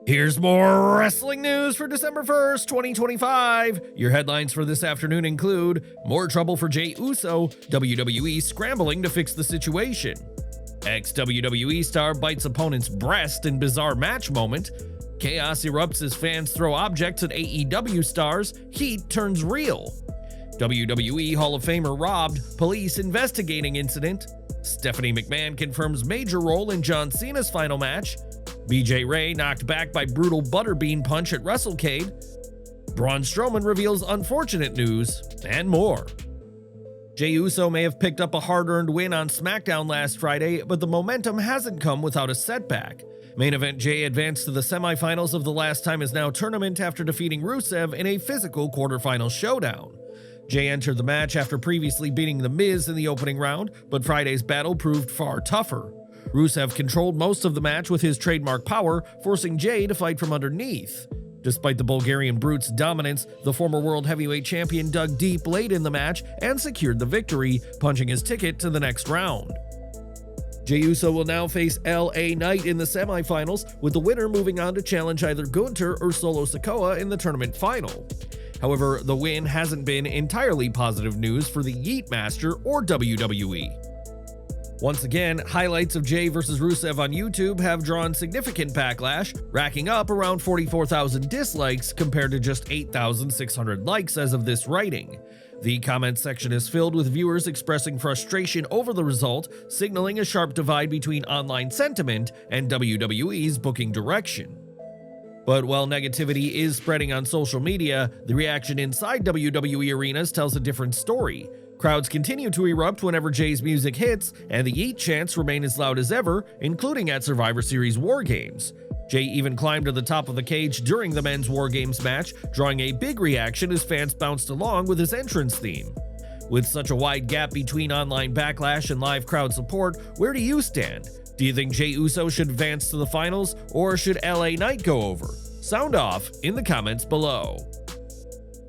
Here's more wrestling news for December 1st, 2025. Your headlines for this afternoon include more trouble for Jey Uso, WWE scrambling to fix the situation. Ex-WWE star bites opponent's breast in bizarre match moment. Chaos erupts as fans throw objects at AEW stars. Heat turns real. WWE Hall of Famer robbed. Police investigating incident. Stephanie McMahon confirms major role in John Cena's final match. BJ Ray knocked back by brutal Butterbean punch at WrestleCade. Braun Strowman reveals unfortunate news, and more. Jey Uso may have picked up a hard-earned win on SmackDown last Friday, but the momentum hasn't come without a setback. Main event Jey advanced to the semifinals of the Last Time Is Now tournament after defeating Rusev in a physical quarterfinal showdown. Jey entered the match after previously beating The Miz in the opening round, but Friday's battle proved far tougher. Rusev controlled most of the match with his trademark power, forcing Jey to fight from underneath. Despite the Bulgarian Brute's dominance, the former World Heavyweight Champion dug deep late in the match and secured the victory, punching his ticket to the next round. Jey Uso will now face LA Knight in the semifinals, with the winner moving on to challenge either Gunther or Solo Sikoa in the tournament final. However, the win hasn't been entirely positive news for the Yeet Master or WWE. Once again, highlights of Jey vs. Rusev on YouTube have drawn significant backlash, racking up around 44,000 dislikes compared to just 8,600 likes as of this writing. The comment section is filled with viewers expressing frustration over the result, signaling a sharp divide between online sentiment and WWE's booking direction. But while negativity is spreading on social media, the reaction inside WWE arenas tells a different story. Crowds continue to erupt whenever Jey's music hits, and the Yeet chants remain as loud as ever, including at Survivor Series War Games. Jey even climbed to the top of the cage during the men's War Games match, drawing a big reaction as fans bounced along with his entrance theme. With such a wide gap between online backlash and live crowd support, where do you stand? Do you think Jey Uso should advance to the finals, or should LA Knight go over? Sound off in the comments below.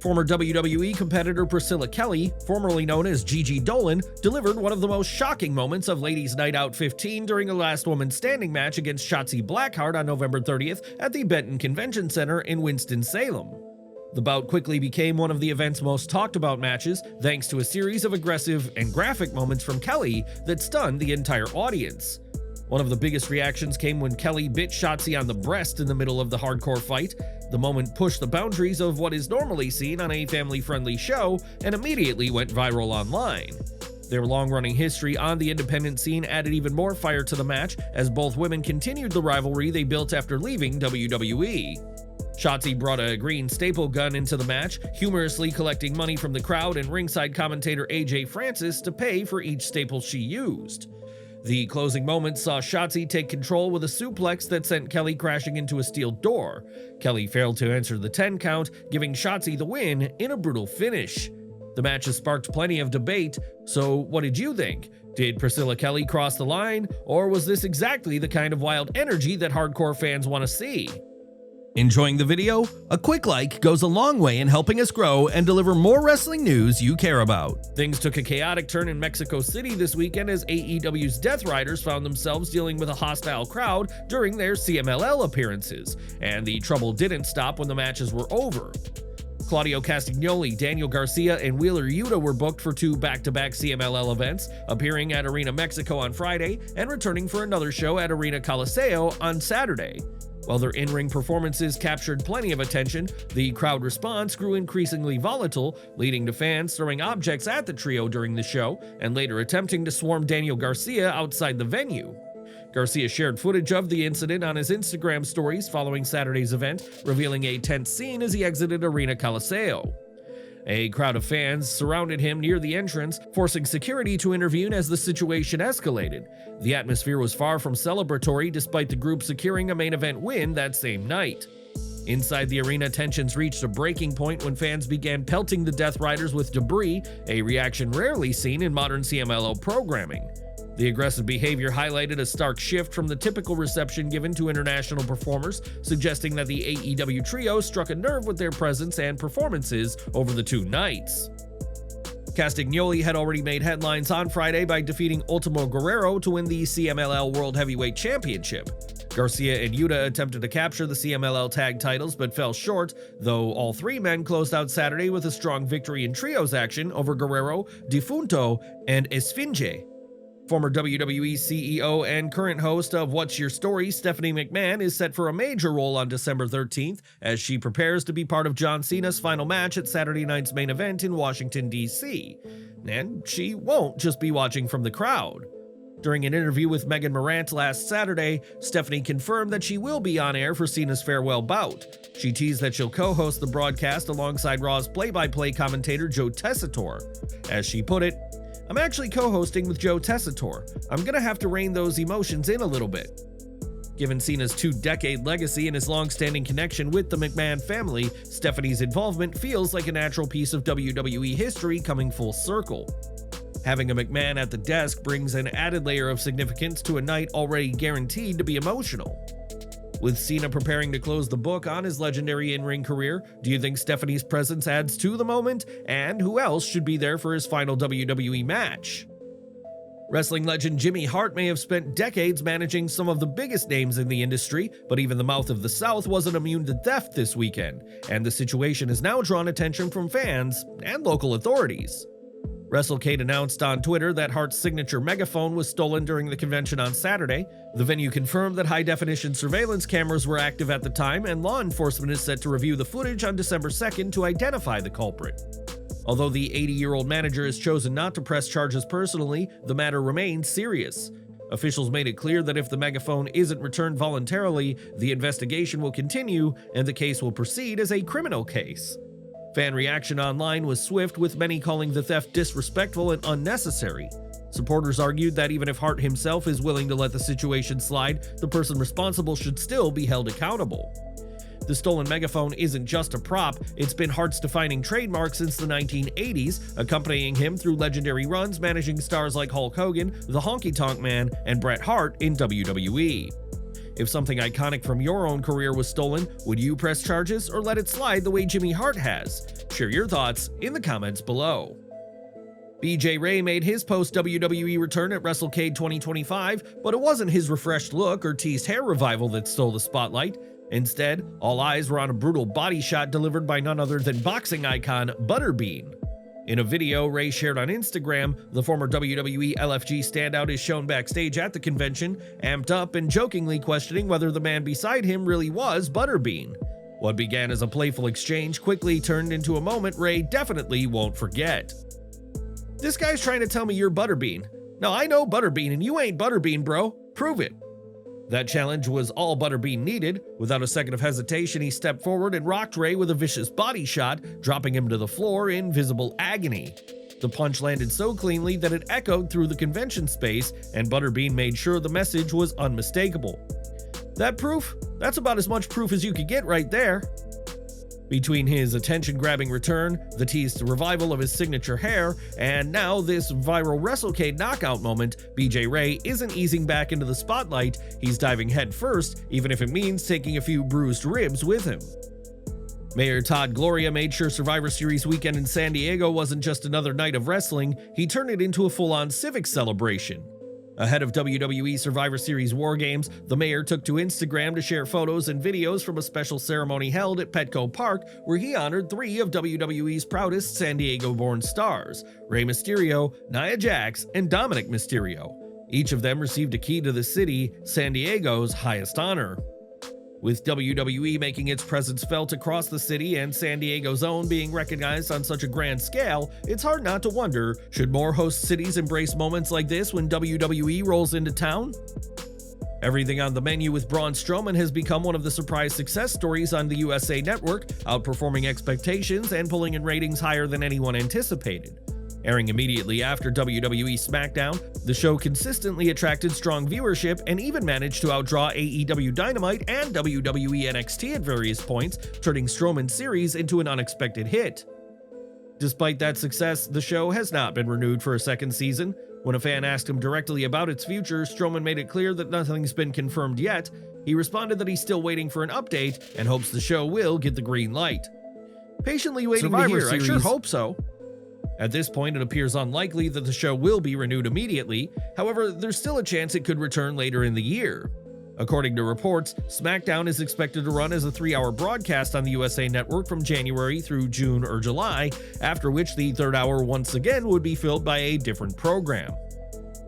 Former WWE competitor Priscilla Kelly, formerly known as Gigi Dolin, delivered one of the most shocking moments of Ladies Night Out 15 during a Last Woman Standing match against Shotzi Blackheart on November 30th at the Benton Convention Center in Winston-Salem. The bout quickly became one of the event's most talked about matches, thanks to a series of aggressive and graphic moments from Kelly that stunned the entire audience. One of the biggest reactions came when Kelly bit Shotzi on the breast in the middle of the hardcore fight. The moment pushed the boundaries of what is normally seen on a family-friendly show and immediately went viral online. Their long-running history on the independent scene added even more fire to the match as both women continued the rivalry they built after leaving WWE. Shotzi brought a green staple gun into the match, humorously collecting money from the crowd and ringside commentator AJ Francis to pay for each staple she used. The closing moments saw Shotzi take control with a suplex that sent Kelly crashing into a steel door. Kelly failed to answer the 10 count, giving Shotzi the win in a brutal finish. The match has sparked plenty of debate, so what did you think? Did Priscilla Kelly cross the line, or was this exactly the kind of wild energy that hardcore fans want to see? Enjoying the video? A quick like goes a long way in helping us grow and deliver more wrestling news you care about. Things took a chaotic turn in Mexico City this weekend as AEW's Death Riders found themselves dealing with a hostile crowd during their CMLL appearances, and the trouble didn't stop when the matches were over. Claudio Castagnoli, Daniel Garcia, and Wheeler Yuta were booked for two back-to-back CMLL events, appearing at Arena Mexico on Friday and returning for another show at Arena Coliseo on Saturday. While their in-ring performances captured plenty of attention, the crowd response grew increasingly volatile, leading to fans throwing objects at the trio during the show and later attempting to swarm Daniel Garcia outside the venue. Garcia shared footage of the incident on his Instagram stories following Saturday's event, revealing a tense scene as he exited Arena Coliseo. A crowd of fans surrounded him near the entrance, forcing security to intervene as the situation escalated. The atmosphere was far from celebratory despite the group securing a main event win that same night. Inside the arena, tensions reached a breaking point when fans began pelting the Death Riders with debris, a reaction rarely seen in modern CMLL programming. The aggressive behavior highlighted a stark shift from the typical reception given to international performers, suggesting that the AEW trio struck a nerve with their presence and performances over the two nights. Castagnoli had already made headlines on Friday by defeating Ultimo Guerrero to win the CMLL World Heavyweight Championship. Garcia and Yuta attempted to capture the CMLL tag titles but fell short, though all three men closed out Saturday with a strong victory in trios action over Guerrero, Defunto, and Esfinge. Former WWE CEO and current host of What's Your Story, Stephanie McMahon, is set for a major role on December 13th as she prepares to be part of John Cena's final match at Saturday night's main event in Washington, D.C. And she won't just be watching from the crowd. During an interview with Megan Morant last Saturday, Stephanie confirmed that she will be on air for Cena's farewell bout. She teased that she'll co-host the broadcast alongside Raw's play-by-play commentator Joe Tessitore. As she put it, "I'm actually co-hosting with Joe Tessitore. I'm gonna have to rein those emotions in a little bit." Given Cena's 2-decade legacy and his long-standing connection with the McMahon family, Stephanie's involvement feels like a natural piece of WWE history coming full circle. Having a McMahon at the desk brings an added layer of significance to a night already guaranteed to be emotional. With Cena preparing to close the book on his legendary in-ring career, do you think Stephanie's presence adds to the moment? And who else should be there for his final WWE match? Wrestling legend Jimmy Hart may have spent decades managing some of the biggest names in the industry, but even the mouth of the South wasn't immune to theft this weekend, and the situation has now drawn attention from fans and local authorities. WrestleCade announced on Twitter that Hart's signature megaphone was stolen during the convention on Saturday. The venue confirmed that high-definition surveillance cameras were active at the time, and law enforcement is set to review the footage on December 2nd to identify the culprit. Although the 80-year-old manager has chosen not to press charges personally, the matter remains serious. Officials made it clear that if the megaphone isn't returned voluntarily, the investigation will continue and the case will proceed as a criminal case. Fan reaction online was swift, with many calling the theft disrespectful and unnecessary. Supporters argued that even if Hart himself is willing to let the situation slide, the person responsible should still be held accountable. The stolen megaphone isn't just a prop, it's been Hart's defining trademark since the 1980s, accompanying him through legendary runs managing stars like Hulk Hogan, the Honky Tonk Man, and Bret Hart in WWE. If something iconic from your own career was stolen, would you press charges or let it slide the way Jimmy Hart has? Share your thoughts in the comments below. BJ Ray made his post-WWE return at WrestleCade 2025, but it wasn't his refreshed look or teased hair revival that stole the spotlight. Instead, all eyes were on a brutal body shot delivered by none other than boxing icon Butterbean. In a video Ray shared on Instagram, the former WWE LFG standout is shown backstage at the convention, amped up and jokingly questioning whether the man beside him really was Butterbean. What began as a playful exchange quickly turned into a moment Ray definitely won't forget. "This guy's trying to tell me you're Butterbean. No, I know Butterbean and you ain't Butterbean, bro. Prove it." That challenge was all Butterbean needed. Without a second of hesitation, he stepped forward and rocked Ray with a vicious body shot, dropping him to the floor in visible agony. The punch landed so cleanly that it echoed through the convention space, and Butterbean made sure the message was unmistakable. That proof? That's about as much proof as you could get right there. Between his attention-grabbing return, the teased revival of his signature hair, and now this viral WrestleCade knockout moment, BJ Ray isn't easing back into the spotlight, he's diving head first, even if it means taking a few bruised ribs with him. Mayor Todd Gloria made sure Survivor Series weekend in San Diego wasn't just another night of wrestling, he turned it into a full-on civic celebration. Ahead of WWE Survivor Series War Games, the mayor took to Instagram to share photos and videos from a special ceremony held at Petco Park, where he honored 3 of WWE's proudest San Diego-born stars, Rey Mysterio, Nia Jax, and Dominic Mysterio. Each of them received a key to the city, San Diego's highest honor. With WWE making its presence felt across the city and San Diego's own being recognized on such a grand scale, it's hard not to wonder, should more host cities embrace moments like this when WWE rolls into town? Everything on the menu with Braun Strowman has become one of the surprise success stories on the USA Network, outperforming expectations and pulling in ratings higher than anyone anticipated. Airing immediately after WWE SmackDown, the show consistently attracted strong viewership and even managed to outdraw AEW Dynamite and WWE NXT at various points, turning Strowman's series into an unexpected hit. Despite that success, the show has not been renewed for a second season. When a fan asked him directly about its future, Strowman made it clear that nothing's been confirmed yet. He responded that he's still waiting for an update and hopes the show will get the green light. Patiently waiting to hear, I sure hope so. At this point, it appears unlikely that the show will be renewed immediately. However, there's still a chance it could return later in the year. According to reports, SmackDown is expected to run as a 3-hour broadcast on the USA Network from January through June or July, after which the third hour once again would be filled by a different program.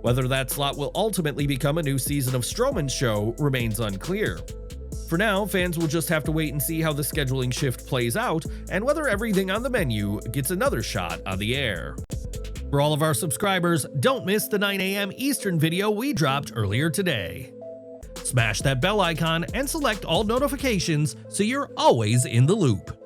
Whether that slot will ultimately become a new season of Strowman's show remains unclear. For now, fans will just have to wait and see how the scheduling shift plays out and whether everything on the menu gets another shot on the air. For all of our subscribers, don't miss the 9 a.m. Eastern video we dropped earlier today. Smash that bell icon and select all notifications so you're always in the loop.